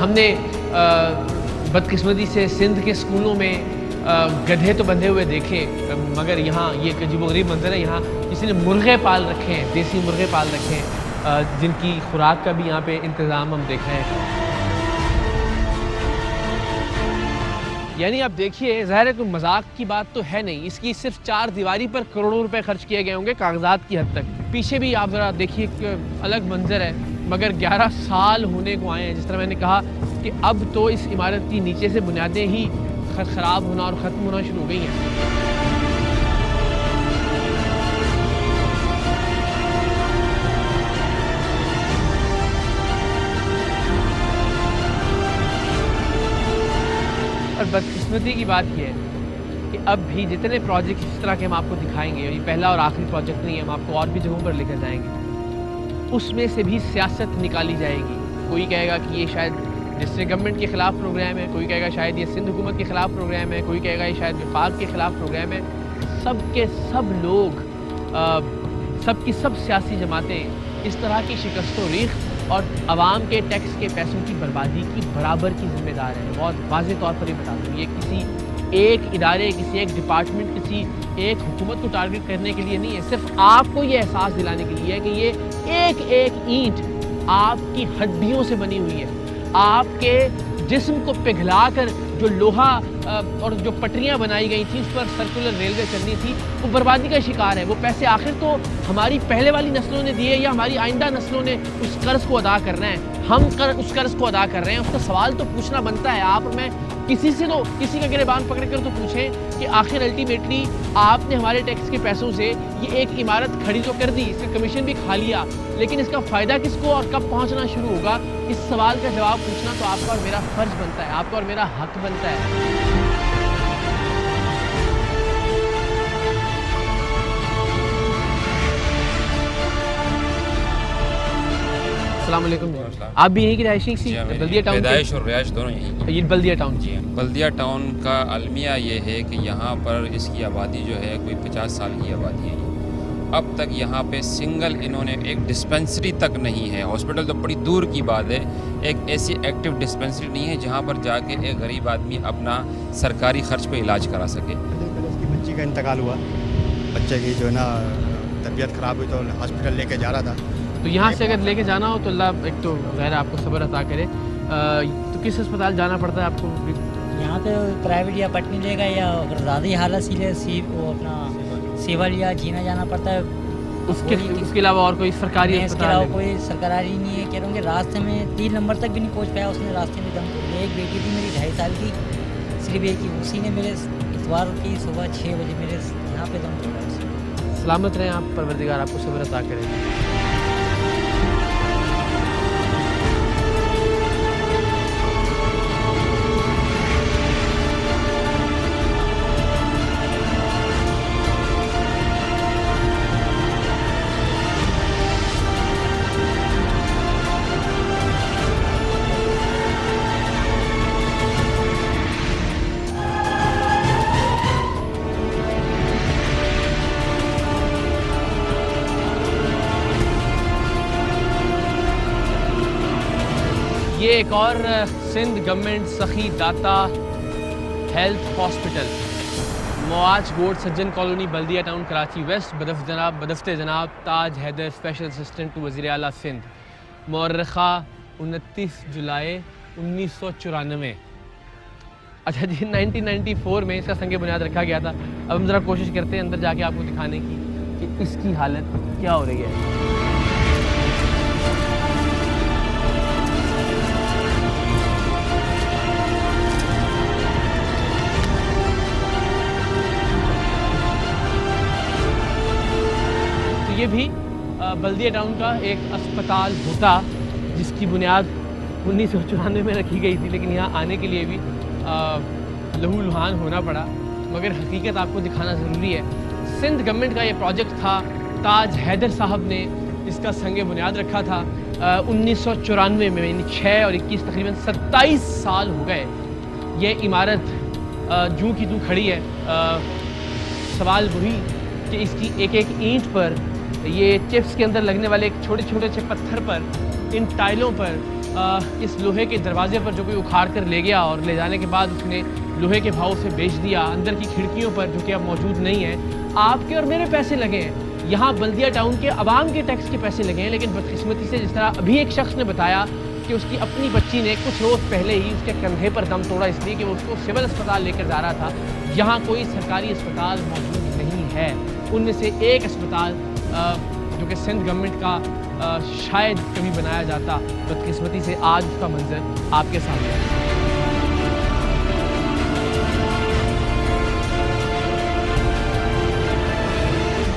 ہم نے بدقسمتی سے سندھ کے اسکولوں میں گدھے تو بندھے ہوئے دیکھے، مگر یہاں یہ ایک عجیب و غریب منظر ہے. یہاں کسی نے مرغے پال رکھے ہیں، دیسی مرغے پال رکھے ہیں، جن کی خوراک کا بھی یہاں پہ انتظام ہم دیکھ رہے ہیں. یعنی آپ دیکھیے، ظاہر ہے کوئی مذاق کی بات تو ہے نہیں. اس کی صرف 4 دیواری پر کروڑوں روپے خرچ کیے گئے ہوں گے کاغذات کی حد تک. پیچھے بھی آپ ذرا دیکھیے ایک الگ منظر ہے، مگر 11 سال ہونے کو آئے ہیں. جس طرح میں نے کہا کہ اب تو اس عمارت کی نیچے سے بنیادیں ہی خراب ہونا اور ختم ہونا شروع ہو گئی ہیں. اور بدقسمتی کی بات یہ ہے کہ اب بھی جتنے پروجیکٹ اس طرح کے ہم آپ کو دکھائیں گے، یہ پہلا اور آخری پروجیکٹ نہیں ہے، ہم آپ کو اور بھی جگہوں پر لے کر جائیں گے، اس میں سے بھی سیاست نکالی جائے گی. کوئی کہے گا کہ یہ شاید ڈسٹرکٹ گورنمنٹ کے خلاف پروگرام ہے، کوئی کہے گا شاید یہ سندھ حکومت کے خلاف پروگرام ہے، کوئی کہے گا یہ شاید وفاق کے خلاف پروگرام ہے. سب کے سب لوگ، سب کی سب سیاسی جماعتیں اس طرح کی شکست و ریخت اور عوام کے ٹیکس کے پیسوں کی بربادی کی برابر کی ذمہ دار ہے. بہت واضح طور پر یہ بتا دوں، یہ کسی ایک ادارے، کسی ایک ڈپارٹمنٹ، کسی ایک حکومت کو ٹارگٹ کرنے کے لیے نہیں ہے. صرف آپ کو یہ احساس دلانے کے لیے ہے کہ یہ ایک ایک اینٹ آپ کی ہڈیوں سے بنی ہوئی ہے. آپ کے جسم کو پگھلا کر جو لوہا اور جو پٹریاں بنائی گئی تھیں، اس پر سرکولر ریلوے چلنی تھی، وہ بربادی کا شکار ہے. وہ پیسے آخر تو ہماری پہلے والی نسلوں نے دیے یا ہماری آئندہ نسلوں نے اس قرض کو ادا کرنا ہے. ہم اس قرض کو ادا کر رہے ہیں. اس کا سوال تو پوچھنا بنتا ہے. آپ اور میں کسی کا گریبان پکڑ کر تو پوچھیں کہ آخر الٹیمیٹلی آپ نے ہمارے ٹیکس کے پیسوں سے یہ ایک عمارت کھڑی تو کر دی، اس کا کمیشن بھی کھا لیا، لیکن اس کا فائدہ کس کو اور کب پہنچنا شروع ہوگا؟ اس سوال کا جواب پوچھنا تو آپ کا اور میرا فرض بنتا ہے، آپ کا اور میرا حق بنتا ہے. السلام علیکم. آپ بھی یہیں کی رہائشی سی؟ بلدیہ ٹاؤن؟ پیدائش اور رہائش دونوں یہیں. یہ بلدیہ ٹاؤن جی. بلدیہ ٹاؤن کا المیہ یہ ہے کہ یہاں پر اس کی آبادی جو ہے کوئی 50 سال کی آبادی ہے. اب تک یہاں پہ سنگل انہوں نے ایک ڈسپنسری تک نہیں ہے. ہاسپٹل تو بڑی دور کی بات ہے، ایک ایسی ایکٹیو ڈسپنسری نہیں ہے جہاں پر جا کے ایک غریب آدمی اپنا سرکاری خرچ پہ علاج کرا سکے. اس کی بچی کا انتقال ہوا، بچے کی جو ہے نا طبیعت خراب ہوئی تو ہاسپٹل لے کے جا رہا تھا. تو یہاں سے اگر لے کے جانا ہو تو اللہ ایک تو غیر آپ کو صبر عطا کرے. تو کس اسپتال جانا پڑتا ہے آپ کو؟ یہاں تو پرائیویٹ یا پٹنی لے گا، یا اگر زیادہ ہی حالت وہ اپنا سیول یا جینا جانا پڑتا ہے. اس کے علاوہ اور کوئی سرکاری اس کے علاوہ کوئی سرکاری نہیں ہے. کہہ رہا ہوں کہ راستے میں 3 نمبر تک بھی نہیں پہنچ پایا، اس نے راستے میں دم توڑ دیا. ایک بیٹی تھی میری 2.5 سال کی، صرف ایک ہی، اسی نے میرے اتوار کی صبح 6 بجے میرے یہاں پہ دم توڑا. سلامت رہیں آپ، پروردگار آپ کو صبر عطا کرے. یہ ایک اور سندھ گورنمنٹ سخی داتا ہیلتھ ہاسپٹل، مواج گوڈ سجن کالونی، بلدیہ ٹاؤن، کراچی ویسٹ. بدفت جناب تاج حیدر، اسپیشل اسسٹنٹ ٹو وزیر اعلیٰ سندھ. مورخہ 29 جولائی 1994. اچھا جی، 1994 میں اس کا سنگ بنیاد رکھا گیا تھا. اب ہم ذرا کوشش کرتے ہیں اندر جا کے آپ کو دکھانے کی کہ اس کی حالت کیا ہو رہی ہے. یہ بھی بلدیہ ٹاؤن کا ایک اسپتال ہوتا جس کی بنیاد 1994 میں رکھی گئی تھی، لیکن یہاں آنے کے لیے بھی لہو لہان ہونا پڑا. مگر حقیقت آپ کو دکھانا ضروری ہے. سندھ گورنمنٹ کا یہ پروجیکٹ تھا، تاج حیدر صاحب نے اس کا سنگ بنیاد رکھا تھا 1994 میں. یعنی 6 اور 21 تقریباً 27 سال ہو گئے یہ عمارت جوں کی توں کھڑی ہے. سوال وہی کہ اس کی ایک ایک اینٹ پر، یہ چپس کے اندر لگنے والے ایک چھوٹے چھوٹے سے پتھر پر، ان ٹائلوں پر اس لوہے کے دروازے پر جو کوئی اکھاڑ کر لے گیا اور لے جانے کے بعد اس نے لوہے کے بھاؤ سے بیچ دیا. اندر کی کھڑکیوں پر جو کہ اب موجود نہیں ہیں آپ کے اور میرے پیسے لگے ہیں. یہاں بلدیہ ٹاؤن کے عوام کے ٹیکس کے پیسے لگے ہیں. لیکن بدقسمتی سے جس طرح ابھی ایک شخص نے بتایا کہ اس کی اپنی بچی نے کچھ روز پہلے ہی اس کے کندھے پر دم توڑا اس لیے کہ وہ اس کو سول اسپتال لے کر جا رہا تھا. یہاں کوئی سرکاری اسپتال موجود نہیں ہے. ان میں سے ایک اسپتال جو کہ سندھ گورنمنٹ کا شاید کبھی بنایا جاتا, بدقسمتی سے آج اس کا منظر آپ کے سامنے ہے.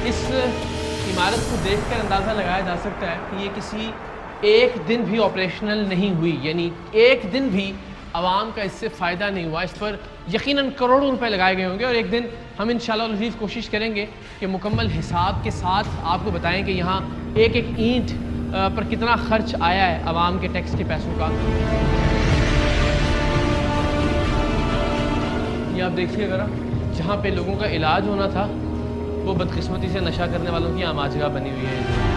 اس عمارت کو دیکھ کر اندازہ لگایا جا سکتا ہے کہ یہ کسی ایک دن بھی آپریشنل نہیں ہوئی, یعنی ایک دن بھی عوام کا اس سے فائدہ نہیں ہوا. اس پر یقیناً کروڑوں روپے لگائے گئے ہوں گے اور ایک دن ہم انشاءاللہ العزیز کوشش کریں گے کہ مکمل حساب کے ساتھ آپ کو بتائیں کہ یہاں ایک ایک اینٹ پر کتنا خرچ آیا ہے عوام کے ٹیکس کے پیسوں کا. یہ آپ دیکھیے ذرا, جہاں پہ لوگوں کا علاج ہونا تھا وہ بدقسمتی سے نشہ کرنے والوں کی عام جگہ بنی ہوئی ہے.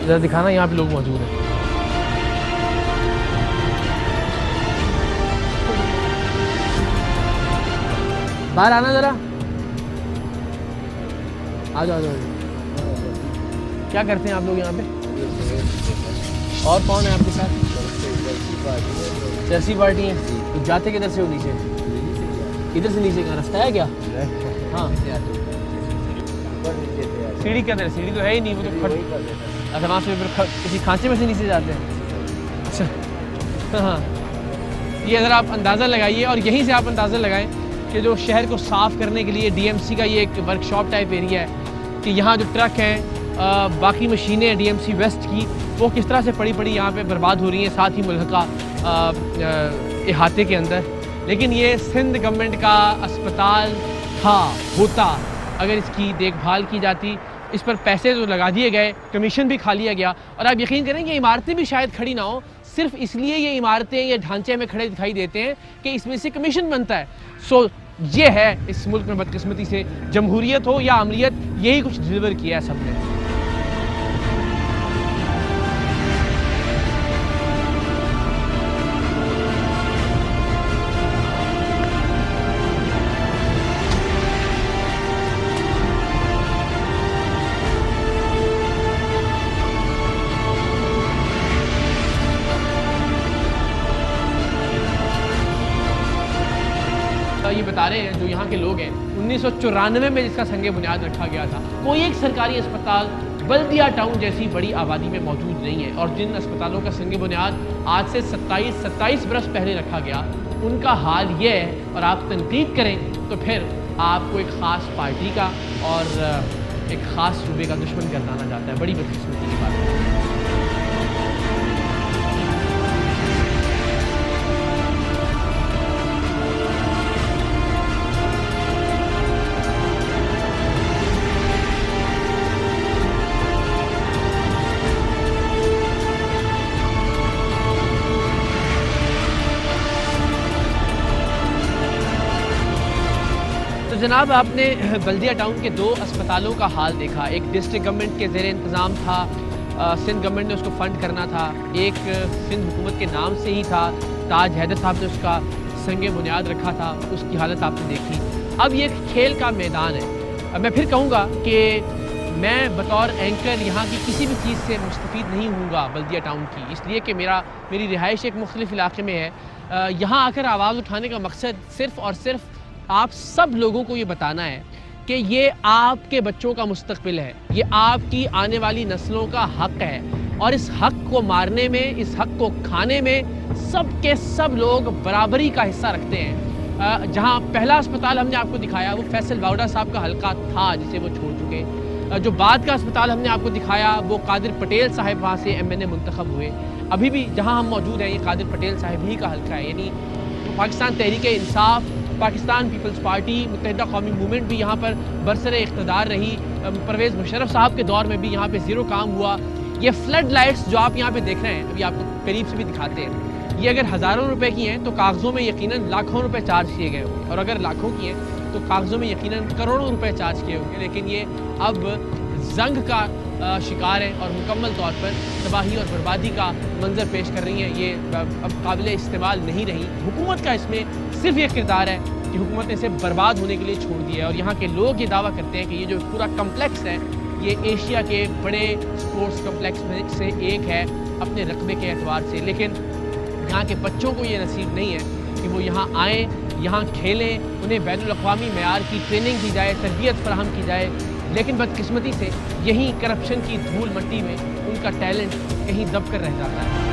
ذرا دکھانا یہاں پہ لوگ موجود ہیں. باہر آنا ذرا, آ جاؤ. کیا کرتے ہیں آپ لوگ یہاں پہ؟ اور کون ہے آپ کے ساتھ؟ سیاسی پارٹی ہیں. جاتے کدھر سے ہو نیچے؟ ادھر سے نیچے کا راستہ ہے کیا؟ ہاں سیڑھی کے اندر, سیڑھی تو ہے ہی نہیں, وہ تو اچھا وہاں سے پھر کسی کھانچے میں سے نیچے جاتے ہیں. اچھا ہاں, یہ اگر آپ اندازہ لگائیے اور یہیں سے آپ اندازہ لگائیں کہ جو شہر کو صاف کرنے کے لیے ڈی ایم سی کا یہ ایک ورک شاپ ٹائپ ایریا ہے کہ یہاں جو ٹرک ہیں باقی مشینیں ڈی ایم سی ویسٹ کی وہ کس طرح سے پڑی پڑی یہاں پہ برباد ہو رہی ہیں, ساتھ ہی ملحقہ احاطے کے اندر. لیکن یہ سندھ گورنمنٹ کا اسپتال ہوتا اگر اس کی دیکھ بھال کی جاتی. اس پر پیسے جو لگا دیے گئے, کمیشن بھی کھا لیا گیا, اور آپ یقین کریں کہ عمارتیں بھی شاید کھڑی نہ ہوں صرف اس لیے یہ عمارتیں یہ ڈھانچے میں کھڑے دکھائی دیتے ہیں کہ اس میں سے کمیشن بنتا ہے. سو یہ ہے اس ملک میں بدقسمتی سے جمہوریت ہو یا عملیت, یہی کچھ ڈلیور کیا ہے سب نے. یہ بتا رہے ہیں جو یہاں کے لوگ ہیں 1994 میں جس کا سنگ بنیاد رکھا گیا تھا, کوئی ایک سرکاری اسپتال بلدیہ ٹاؤن جیسی بڑی آبادی میں موجود نہیں ہے. اور جن اسپتالوں کا سنگ بنیاد آج سے 27 برس پہلے رکھا گیا ان کا حال یہ ہے. اور آپ تنقید کریں تو پھر آپ کو ایک خاص پارٹی کا اور ایک خاص صوبے کا دشمن گردانا جاتا ہے. بڑی بدقسمتی کی بات ہے. جناب آپ نے بلدیہ ٹاؤن کے 2 اسپتالوں کا حال دیکھا. ایک ڈسٹرکٹ گورنمنٹ کے زیر انتظام تھا, سندھ گورنمنٹ نے اس کو فنڈ کرنا تھا. ایک سندھ حکومت کے نام سے ہی تھا, تاج حیدر صاحب نے اس کا سنگ بنیاد رکھا تھا. اس کی حالت آپ نے دیکھی. اب یہ ایک کھیل کا میدان ہے. میں پھر کہوں گا کہ میں بطور اینکر یہاں کی کسی بھی چیز سے مستفید نہیں ہوں گا بلدیہ ٹاؤن کی, اس لیے کہ میری رہائش ایک مختلف علاقے میں ہے. یہاں آ کر آواز اٹھانے کا مقصد صرف اور صرف آپ سب لوگوں کو یہ بتانا ہے کہ یہ آپ کے بچوں کا مستقبل ہے, یہ آپ کی آنے والی نسلوں کا حق ہے. اور اس حق کو مارنے میں, اس حق کو کھانے میں سب کے سب لوگ برابری کا حصہ رکھتے ہیں. جہاں پہلا اسپتال ہم نے آپ کو دکھایا وہ فیصل واؤڈا صاحب کا حلقہ تھا جسے وہ چھوڑ چکے. جو بعد کا اسپتال ہم نے آپ کو دکھایا وہ قادر پٹیل صاحب وہاں سے ایم این اے منتخب ہوئے. ابھی بھی جہاں ہم موجود ہیں یہ قادر پٹیل صاحب ہی کا حلقہ ہے. یعنی پاکستان تحریک انصاف پاکستان پیپلز پارٹی متحدہ قومی موومنٹ بھی یہاں پر برسر اقتدار رہی. پرویز مشرف صاحب کے دور میں بھی یہاں پہ زیرو کام ہوا. یہ فلڈ لائٹس جو آپ یہاں پہ دیکھ رہے ہیں, ابھی آپ کو قریب سے بھی دکھاتے ہیں, یہ اگر ہزاروں روپے کی ہیں تو کاغذوں میں یقیناً لاکھوں روپے چارج کیے گئے ہوں گے, اور اگر لاکھوں کی ہیں تو کاغذوں میں یقیناً کروڑوں روپے چارج کیے ہوں گے. لیکن یہ اب زنگ کا شکار ہیں اور مکمل طور پر تباہی اور بربادی کا منظر پیش کر رہی ہیں. یہ اب قابل استعمال نہیں رہی. حکومت کا اس میں صرف یہ کردار ہے کہ حکومت نے اسے برباد ہونے کے لیے چھوڑ دیا ہے, اور یہاں کے لوگ یہ دعویٰ کرتے ہیں کہ یہ جو پورا کمپلیکس ہے یہ ایشیا کے بڑے سپورٹس کمپلیکس میں سے ایک ہے اپنے رقبے کے اعتبار سے. لیکن یہاں کے بچوں کو یہ نصیب نہیں ہے کہ وہ یہاں آئیں, یہاں کھیلیں, انہیں بین الاقوامی معیار کی ٹریننگ کی جائے, تربیت فراہم کی جائے. لیکن بدقسمتی سے یہیں کرپشن کی دھول مٹی میں ان کا ٹیلنٹ کہیں دب کر رہ جاتا ہے.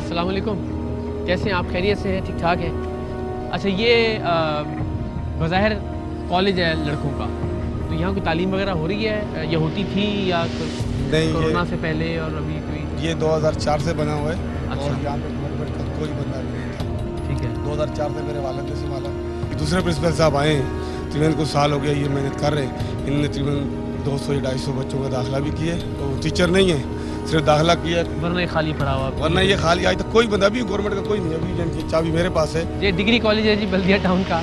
السلام علیکم, کیسے ہیں آپ؟ خیریت سے ہیں؟ ٹھیک ٹھاک ہیں؟ اچھا, یہ بظاہر کالج ہے لڑکوں کا, تو یہاں کوئی تعلیم وغیرہ ہو رہی ہے یا ہوتی تھی یا کورونا سے پہلے اور ابھی کوئی؟ یہ 2004 سے بنا ہوا ہے. اچھا, اور یہاں پہ گورنمنٹ کا کوئی بندہ نہیں تھا. ٹھیک ہے. 2004 سے میرے والد نے سنبھالا. دوسرے پرنسپل صاحب آئے ہیں, تقریباً کچھ سال ہو گیا یہ محنت کر رہے ہیں. انہوں نے تقریباً 200 یا 250 بچوں کا داخلہ بھی کیے. تو ٹیچر نہیں ہے, صرف داخلہ کیا, ورنہ یہ خالی پڑا ہوا. ورنہ یہ خالی آج تک کوئی بندہ بھی گورنمنٹ کا کوئی نہیں. ابھی جن کی چابی میرے پاس ہے. یہ ڈگری کالج ہے جی بلدیہ ٹاؤن کا,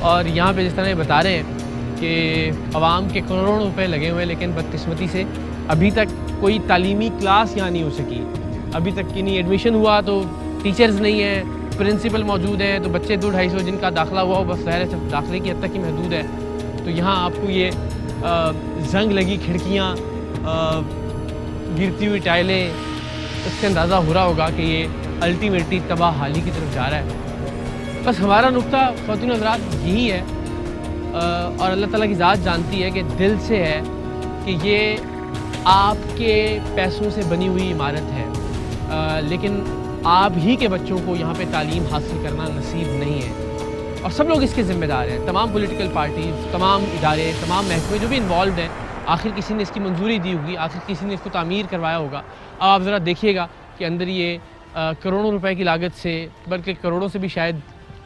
اور یہاں پہ جس طرح یہ بتا رہے ہیں کہ عوام کے کروڑوں روپے لگے ہوئے ہیں, لیکن بدقسمتی سے ابھی تک کوئی تعلیمی کلاس یہاں نہیں ہو سکی. ابھی تک کی نہیں ایڈمیشن ہوا تو ٹیچرز نہیں ہیں, پرنسپل موجود ہیں, تو بچے 200-250 جن کا داخلہ ہوا وہ بس ظاہر ہے صرف داخلے کی حد تک ہی محدود ہے. تو یہاں آپ کو یہ زنگ لگی کھڑکیاں, گرتی ہوئی ٹائلیں, اس سے اندازہ ہو رہا ہوگا کہ یہ الٹیمیٹلی تباہ حالی کی طرف جا رہا ہے. بس ہمارا نقطہ خواتین حضرات یہی ہے, اور اللہ تعالیٰ کی ذات جانتی ہے کہ دل سے ہے کہ یہ آپ کے پیسوں سے بنی ہوئی عمارت ہے, لیکن آپ ہی کے بچوں کو یہاں پہ تعلیم حاصل کرنا نصیب نہیں ہے, اور سب لوگ اس کے ذمہ دار ہیں. تمام پولیٹیکل پارٹیز, تمام ادارے, تمام محکمے جو بھی انوالوڈ ہیں, آخر کسی نے اس کی منظوری دی ہوگی, آخر کسی نے اس کو تعمیر کروایا ہوگا. اب آپ ذرا دیکھیے گا کہ اندر یہ کروڑوں روپے کی لاگت سے, بلکہ کروڑوں سے بھی شاید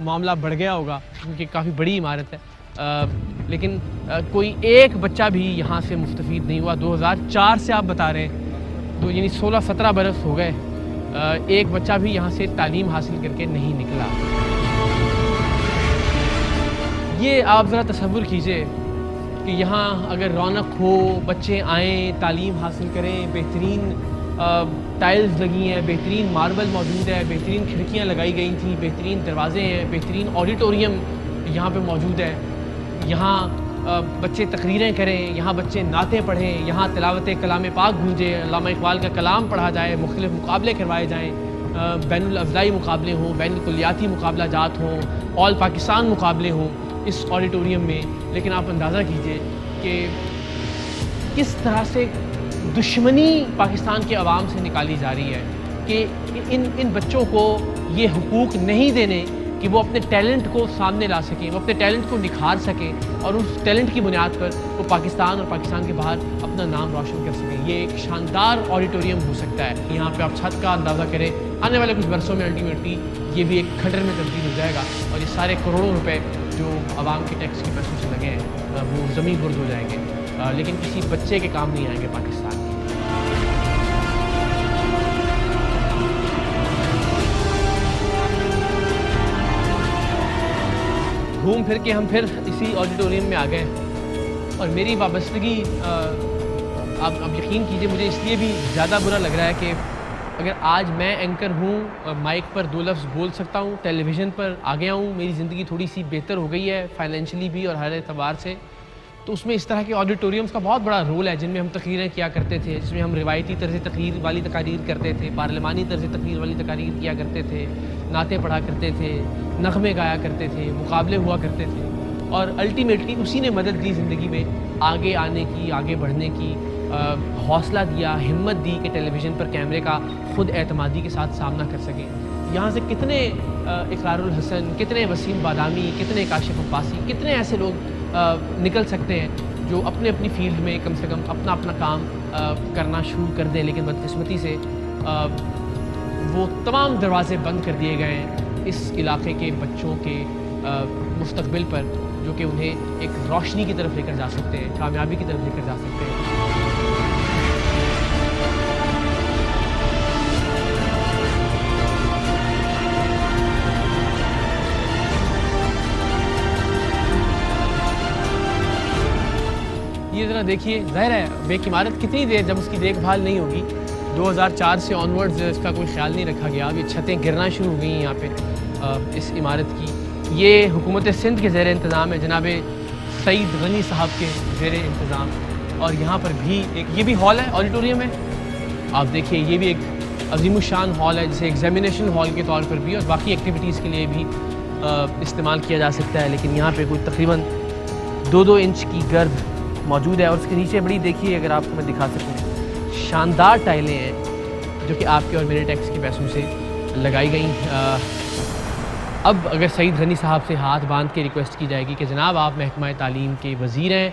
معاملہ بڑھ گیا ہوگا کیونکہ کافی بڑی عمارت ہے, لیکن کوئی ایک بچہ بھی یہاں سے مستفید نہیں ہوا. 2004 سے آپ بتا رہے ہیں, تو یعنی 16-17 برس ہو گئے, ایک بچہ بھی یہاں سے تعلیم حاصل کر کے نہیں نکلا. یہ آپ ذرا تصور کیجئے کہ یہاں اگر رونق ہو, بچے آئیں, تعلیم حاصل کریں, بہترین ٹائلز لگی ہیں, بہترین ماربل موجود ہے, بہترین کھڑکیاں لگائی گئی تھیں, بہترین دروازے ہیں, بہترین آڈیٹوریم یہاں پہ موجود ہے, یہاں بچے تقریریں کریں, یہاں بچے نعتیں پڑھیں, یہاں تلاوت کلام پاک گونجے, علامہ اقبال کا کلام پڑھا جائے, مختلف مقابلے کروائے جائیں, بین الافضائی مقابلے ہوں, بین الکلیاتی مقابلہ جات ہوں, آل پاکستان مقابلے ہوں اس آڈیٹوریم میں. لیکن آپ اندازہ کیجئے کہ کس طرح سے دشمنی پاکستان کے عوام سے نکالی جا رہی ہے کہ ان بچوں کو یہ حقوق نہیں دینے کہ وہ اپنے ٹیلنٹ کو سامنے لا سکیں, وہ اپنے ٹیلنٹ کو نکھار سکیں, اور اس ٹیلنٹ کی بنیاد پر وہ پاکستان اور پاکستان کے باہر اپنا نام روشن کر سکیں. یہ ایک شاندار آڈیٹوریم ہو سکتا ہے. یہاں پہ آپ چھت کا اندازہ کریں, آنے والے کچھ برسوں میں الٹیمیٹلی یہ بھی ایک کھٹر میں تبدیل ہو جائے گا, اور یہ سارے کروڑوں روپے جو عوام کے ٹیکس کے پیسوں سے لگے ہیں وہ زمین برد ہو جائیں گے, لیکن کسی بچے کے کام نہیں آئیں گے پاکستان کے. گھوم پھر کے ہم پھر اسی آڈیٹوریم میں آ گئے, اور میری وابستگی آپ یقین کیجئے مجھے اس لیے بھی زیادہ برا لگ رہا ہے کہ اگر آج میں اینکر ہوں, مائک پر 2 لفظ بول سکتا ہوں, ٹیلی ویژن پر آ گیا ہوں, میری زندگی تھوڑی سی بہتر ہو گئی ہے فائنینشلی بھی اور ہر اعتبار سے, تو اس میں اس طرح کے آڈیٹوریمز کا بہت بڑا رول ہے جن میں ہم تقریریں کیا کرتے تھے، جس میں ہم روایتی طرز تقریر والی تقاریر کرتے تھے، پارلیمانی طرز تقریر والی تقاریر کیا کرتے تھے، نعتیں پڑھا کرتے تھے، نغمے گایا کرتے تھے، مقابلے ہوا کرتے تھے، اور الٹیمیٹلی اسی نے مدد دی زندگی میں آگے آنے کی، آگے بڑھنے کی، حوصلہ دیا، ہمت دی کہ ٹیلی ویژن پر کیمرے کا خود اعتمادی کے ساتھ سامنا کر سکیں۔ یہاں سے کتنے اقرار الحسن، کتنے وسیم بادامی، کتنے کاشف عباسی، کتنے ایسے لوگ نکل سکتے ہیں جو اپنے اپنی فیلڈ میں کم سے کم اپنا اپنا کام کرنا شروع کر دیں، لیکن بدقسمتی سے وہ تمام دروازے بند کر دیے گئے ہیں اس علاقے کے بچوں کے مستقبل پر، جو کہ انہیں ایک روشنی کی طرف لے کر جا سکتے ہیں، کامیابی کی طرف لے کر جا سکتے ہیں۔ یہ ذرا دیکھیے، ظاہر ہے ایک عمارت کتنی دیر جب اس کی دیکھ بھال نہیں ہوگی، 2004 سے آنورڈز اس کا کوئی خیال نہیں رکھا گیا، اب یہ چھتیں گرنا شروع ہوئی ہیں یہاں پہ اس عمارت کی۔ یہ حکومت سندھ کے زیر انتظام ہے، جناب سعید غنی صاحب کے زیر انتظام، اور یہاں پر بھی یہ بھی ہال ہے، آڈیٹوریم ہے، آپ دیکھیے یہ بھی ایک عظیم الشان ہال ہے جسے ایگزامینیشن ہال کے طور پر بھی اور باقی ایکٹیویٹیز کے لیے بھی استعمال کیا جا سکتا ہے، لیکن یہاں پہ کوئی تقریباً 2 انچ کی گرد موجود ہے، اور اس کے نیچے بڑی دیکھیے، اگر آپ کو میں دکھا سکوں، شاندار ٹائلیں ہیں جو کہ آپ کے اور میرے ٹیکس کے پیسوں سے لگائی گئیں۔ اب اگر سعید غنی صاحب سے ہاتھ باندھ کے ریکویسٹ کی جائے گی کہ جناب آپ محکمہ تعلیم کے وزیر ہیں،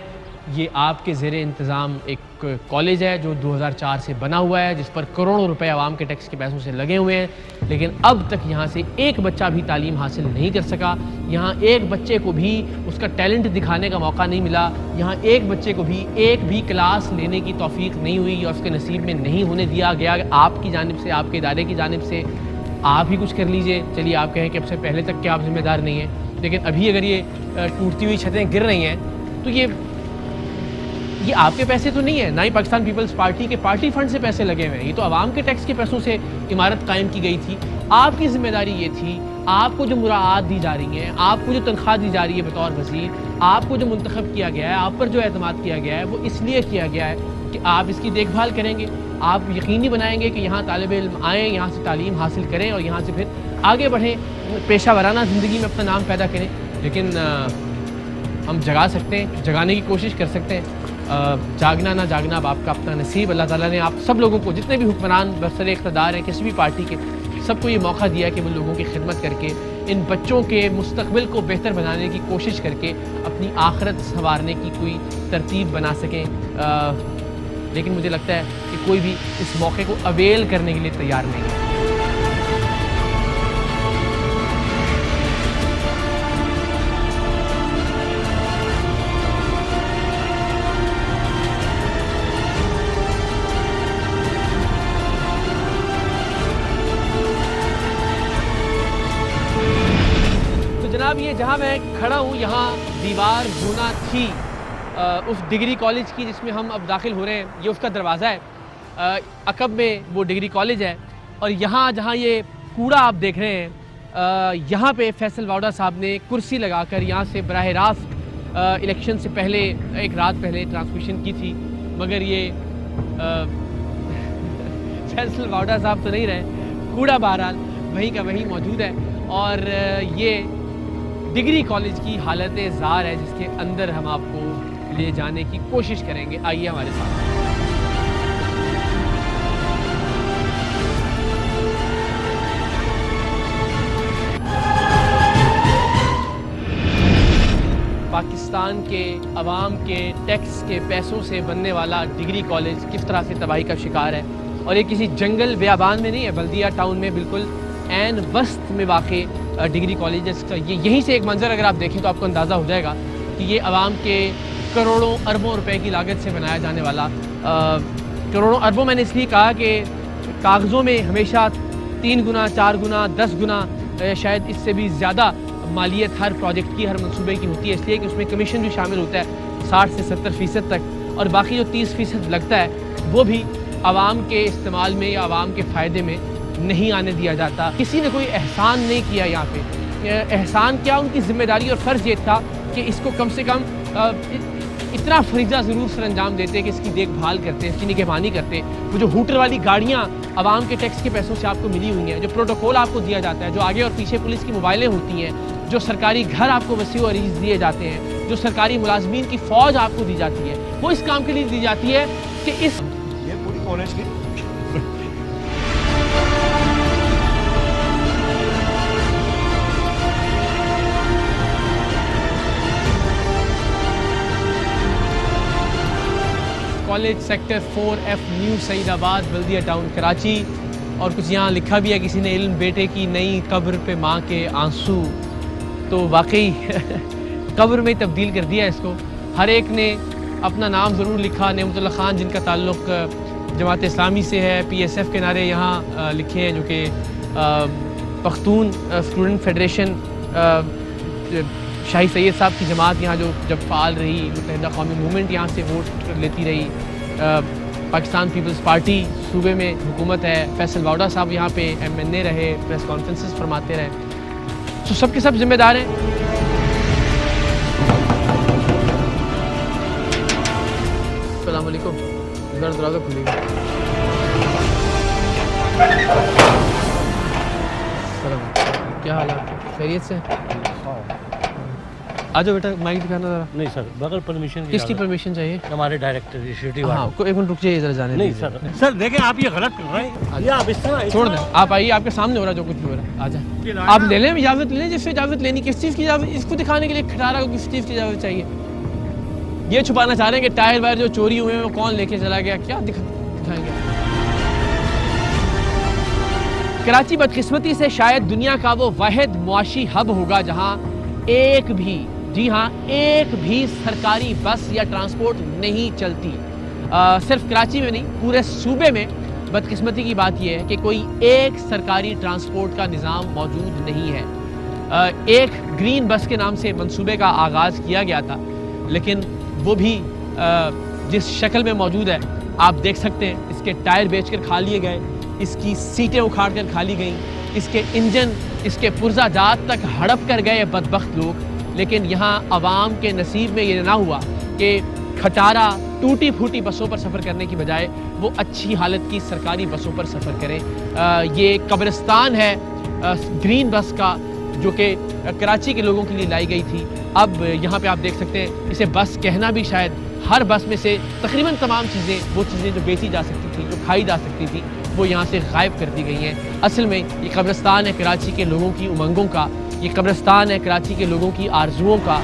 یہ آپ کے زیر انتظام ایک کالج ہے جو 2004 سے بنا ہوا ہے، جس پر کروڑوں روپے عوام کے ٹیکس کے پیسوں سے لگے ہوئے ہیں، لیکن اب تک یہاں سے ایک بچہ بھی تعلیم حاصل نہیں کر سکا، یہاں ایک بچے کو بھی اس کا ٹیلنٹ دکھانے کا موقع نہیں ملا، یہاں ایک بچے کو بھی ایک بھی کلاس لینے کی توفیق نہیں ہوئی یا اس کے نصیب میں نہیں ہونے دیا گیا۔ آپ کی جانب سے، آپ کے ادارے کی جانب سے آپ ہی کچھ کر لیجئے، چلیے آپ کہیں کہ اب سے پہلے تک کہ آپ ذمہ دار نہیں ہیں، لیکن ابھی اگر یہ ٹوٹتی ہوئی چھتیں گر رہی ہیں تو یہ آپ کے پیسے تو نہیں ہے، نہ ہی پاکستان پیپلز پارٹی کے پارٹی فنڈ سے پیسے لگے ہوئے ہیں، یہ تو عوام کے ٹیکس کے پیسوں سے عمارت قائم کی گئی تھی۔ آپ کی ذمہ داری یہ تھی، آپ کو جو مراعات دی جا رہی ہیں، آپ کو جو تنخواہ دی جا رہی ہے بطور وزیر، آپ کو جو منتخب کیا گیا ہے، آپ پر جو اعتماد کیا گیا ہے، وہ اس لیے کیا گیا ہے کہ آپ اس کی دیکھ بھال کریں گے، آپ یقینی بنائیں گے کہ یہاں طالب علم آئیں، یہاں سے تعلیم حاصل کریں اور یہاں سے پھر آگے بڑھیں، پیشہ ورانہ زندگی میں اپنا نام پیدا کریں۔ لیکن ہم جگا سکتے ہیں، جگانے کی کوشش کر سکتے ہیں، جاگنا نہ جاگنا اب آپ کا اپنا نصیب۔ اللہ تعالیٰ نے آپ سب لوگوں کو، جتنے بھی حکمران برسر اقتدار ہیں کسی بھی پارٹی کے، سب کو یہ موقع دیا کہ وہ لوگوں کی خدمت کر کے ان بچوں کے مستقبل کو بہتر بنانے کی کوشش کر کے اپنی آخرت سنوارنے کی کوئی ترتیب بنا سکیں، لیکن مجھے لگتا ہے کہ کوئی بھی اس موقع کو اویل کرنے کے لیے تیار نہیں ہے۔ جناب یہ جہاں میں کھڑا ہوں یہاں دیوار ہونا تھی اس ڈگری کالج کی جس میں ہم اب داخل ہو رہے ہیں، یہ اس کا دروازہ ہے، عقب میں وہ ڈگری کالج ہے، اور یہاں جہاں یہ کوڑا آپ دیکھ رہے ہیں، یہاں پہ فیصل واؤڈا صاحب نے کرسی لگا کر یہاں سے براہ راست الیکشن سے پہلے ایک رات پہلے ٹرانسمیشن کی تھی، مگر یہ فیصل واؤڈا صاحب تو نہیں رہے، کوڑا بہرحال وہیں کا وہیں موجود ہے، اور یہ ڈگری کالج کی حالت زار ہے جس کے اندر ہم آپ کو لے جانے کی کوشش کریں گے۔ آئیے ہمارے ساتھ۔ پاکستان کے عوام کے ٹیکس کے پیسوں سے بننے والا ڈگری کالج کس طرح سے تباہی کا شکار ہے، اور یہ کسی جنگل بیابان میں نہیں ہے، بلدیہ ٹاؤن میں بالکل عین وسط میں واقع ڈگری کالجز کا یہیں سے ایک منظر اگر آپ دیکھیں تو آپ کو اندازہ ہو جائے گا کہ یہ عوام کے کروڑوں اربوں روپے کی لاگت سے بنایا جانے والا، کروڑوں اربوں میں نے اس لیے کہا کہ کاغذوں میں ہمیشہ 3 گنا 4 گنا 10 گنا شاید اس سے بھی زیادہ مالیت ہر پروجیکٹ کی، ہر منصوبے کی ہوتی ہے، اس لیے کہ اس میں کمیشن بھی شامل ہوتا ہے 60 سے 70% تک، اور باقی جو 30% لگتا ہے وہ بھی عوام کے استعمال میں یا عوام کے فائدے میں نہیں آنے دیا جاتا۔ کسی نے کوئی احسان نہیں کیا یہاں پہ، احسان کیا، ان کی ذمہ داری اور فرض یہ تھا کہ اس کو کم سے کم اتنا فریضہ ضرور سر انجام دیتے کہ اس کی دیکھ بھال کرتے, اس کی نگہبانی کرتے. وہ جو ہوٹر والی گاڑیاں عوام کے ٹیکس کے پیسوں سے آپ کو ملی ہوئی ہیں, جو پروٹوکول آپ کو دیا جاتا ہے, جو آگے اور پیچھے پولیس کی موبائلیں ہوتی ہیں, جو سرکاری گھر آپ کو وسیع و عریض دیے جاتے ہیں, جو سرکاری ملازمین کی فوج آپ کو دی جاتی ہے, وہ اس کام کے لیے دی جاتی ہے کہ اس یہ پوری کالج کی کالج سیکٹر 4F نیو سعید آباد بلدیہ ٹاؤن کراچی. اور کچھ یہاں لکھا بھی ہے کسی نے, علم بیٹے کی نئی قبر پہ ماں کے آنسو. تو واقعی قبر میں تبدیل کر دیا اس کو. ہر ایک نے اپنا نام ضرور لکھا. نعمت اللہ خان جن کا تعلق جماعت اسلامی سے ہے, PSF کے نعرے یہاں لکھے ہیں, جو کہ پختون اسٹوڈنٹ فیڈریشن شاہی سید صاحب کی جماعت یہاں جو جب فعال رہی, متحدہ قومی موومنٹ یہاں سے ووٹ لیتی رہی. پاکستان پیپلز پارٹی صوبے میں حکومت ہے, فیصل واؤڈا صاحب یہاں پہ MNA رہے, پریس کانفرنسز فرماتے رہے. تو سب کے سب ذمہ دار ہیں. السلام علیکم. دروازہ کھلے گا. کیا حال ہے, خیریت سے؟ آ جاؤ بیٹا, مائک دکھانا ذرا. نہیں سر, بغیر پرمیشن کس کی پرمیشن چاہیے؟ ہمارے ڈائریکٹر ایک منٹ رک جائیے, ادھر جانے نہیں سر دیکھیں آپ یہ غلط کر رہے ہیں. یہ آپ اس طرح چھوڑ دیں, آپ آئیے, آپ کے سامنے ہو رہا جو کچھ بھی ہو رہا ہے. آ جائیں, آپ لے لیں اجازت, لے لیں جس سے اجازت لینی. کس چیز کی اجازت؟ اس کو دکھانے کے لیے کھٹارا کو کس چیز کی اجازت چاہیے؟ یہ چھپانا چاہ رہے ہیں کہ ٹائر وائر جو چوری ہوئے ہیں وہ کون لے کے چلا گیا, کیا دکھائیں گے؟ کراچی بدقسمتی سے شاید دنیا کا وہ واحد معاشی ہب ہوگا جہاں ایک بھی, جی ہاں ایک بھی سرکاری بس یا ٹرانسپورٹ نہیں چلتی. صرف کراچی میں نہیں, پورے صوبے میں بدقسمتی کی بات یہ ہے کہ کوئی ایک سرکاری ٹرانسپورٹ کا نظام موجود نہیں ہے. ایک گرین بس کے نام سے منصوبے کا آغاز کیا گیا تھا, لیکن وہ بھی جس شکل میں موجود ہے آپ دیکھ سکتے ہیں. اس کے ٹائر بیچ کر کھا لیے گئے, اس کی سیٹیں اکھاڑ کر کھا لی گئیں, اس کے انجن, اس کے پرزہ جات تک ہڑپ کر گئے بدبخت لوگ. لیکن یہاں عوام کے نصیب میں یہ نہ ہوا کہ کھٹارا ٹوٹی پھوٹی بسوں پر سفر کرنے کی بجائے وہ اچھی حالت کی سرکاری بسوں پر سفر کریں. یہ قبرستان ہے گرین بس کا, جو کہ کراچی کے لوگوں کے لیے لائی گئی تھی. اب یہاں پہ آپ دیکھ سکتے ہیں, اسے بس کہنا بھی شاید, ہر بس میں سے تقریباً تمام چیزیں, وہ چیزیں جو بیچی جا سکتی تھیں, جو کھائی جا سکتی تھی, وہ یہاں سے غائب کر دی گئی ہیں. اصل میں یہ قبرستان ہے کراچی کے لوگوں کی امنگوں کا, یہ قبرستان ہے کراچی کے لوگوں کی آرزوؤں کا.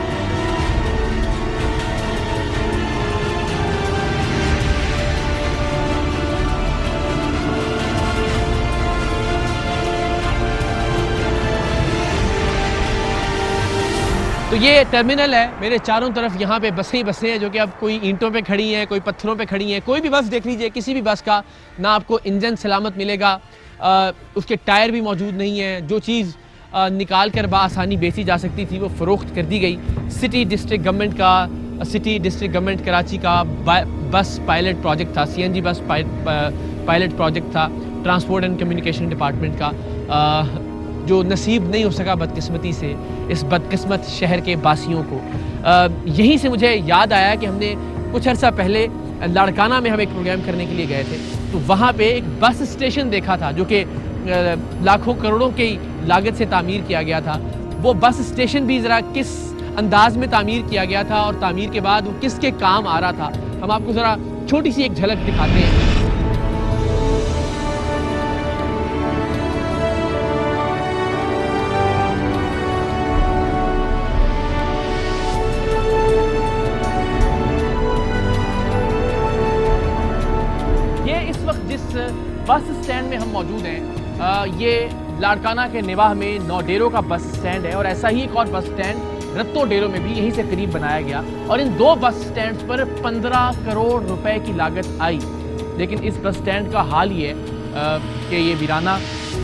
تو یہ ٹرمینل ہے, میرے چاروں طرف یہاں پہ بسیں بسیں ہیں, جو کہ اب کوئی اینٹوں پہ کھڑی ہیں, کوئی پتھروں پہ کھڑی ہیں. کوئی بھی بس دیکھ لیجئے, کسی بھی بس کا, نہ آپ کو انجن سلامت ملے گا, اس کے ٹائر بھی موجود نہیں ہیں. جو چیز نکال کر بآسانی بیچی جا سکتی تھی وہ فروخت کر دی گئی. سٹی ڈسٹرکٹ گورنمنٹ کراچی کا بس پائلٹ پروجیکٹ تھا, CNG بس پائلٹ پروجیکٹ تھا ٹرانسپورٹ اینڈ کمیونیکیشن ڈپارٹمنٹ کا, جو نصیب نہیں ہو سکا بدقسمتی سے اس بدقسمت شہر کے باسیوں کو. یہیں سے مجھے یاد آیا کہ ہم نے کچھ عرصہ پہلے لاڑکانہ میں ہم ایک پروگرام کرنے کے لیے گئے تھے, تو وہاں پہ ایک بس اسٹیشن دیکھا تھا جو کہ لاکھوں کروڑوں کی لاگت سے تعمیر کیا گیا تھا. وہ بس اسٹیشن بھی ذرا کس انداز میں تعمیر کیا گیا تھا اور تعمیر کے بعد وہ کس کے کام آ رہا تھا, ہم آپ کو ذرا چھوٹی سی ایک جھلک دکھاتے ہیں. یہ اس وقت جس بس اسٹینڈ میں ہم موجود ہیں, یہ لاڑکانہ کے نواح میں نو ڈیروں کا بس اسٹینڈ ہے, اور ایسا ہی ایک اور بس اسٹینڈ رتو ڈیروں میں بھی یہیں سے قریب بنایا گیا, اور ان دو بس اسٹینڈ پر 15 کروڑ روپے کی لاگت آئی. لیکن اس بس اسٹینڈ کا حال یہ ہے کہ یہ ویرانہ,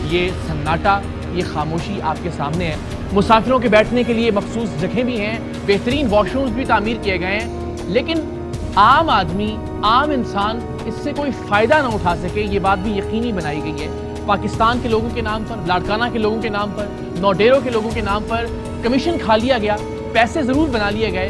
یہ سناٹا, یہ خاموشی آپ کے سامنے ہے. مسافروں کے بیٹھنے کے لیے مخصوص جگہیں بھی ہیں, بہترین واش رومز بھی تعمیر کیے گئے ہیں, لیکن عام آدمی, عام انسان اس سے کوئی فائدہ نہ اٹھا سکے, یہ بات بھی یقینی بنائی گئی ہے. پاکستان کے لوگوں کے نام پر, لاڑکانہ کے لوگوں کے نام پر, نو ڈیروں کے لوگوں کے نام پر کمیشن کھا لیا گیا, پیسے ضرور بنا لیے گئے,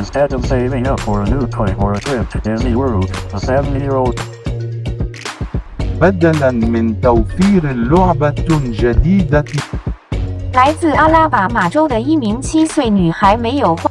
Instead of saving up for a new toy or a trip to Disney World, a 7-year-old بدلاً من توفير لعبة جديدة 来自阿拉巴马州的一名7岁女孩没有花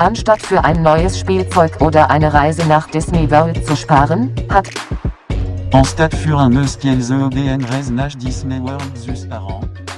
Anstatt für ein neues Spielzeug oder eine Reise nach Disney World zu sparen, hat En stade für un eus qu'elles EDN reise nach Disney World zus par an.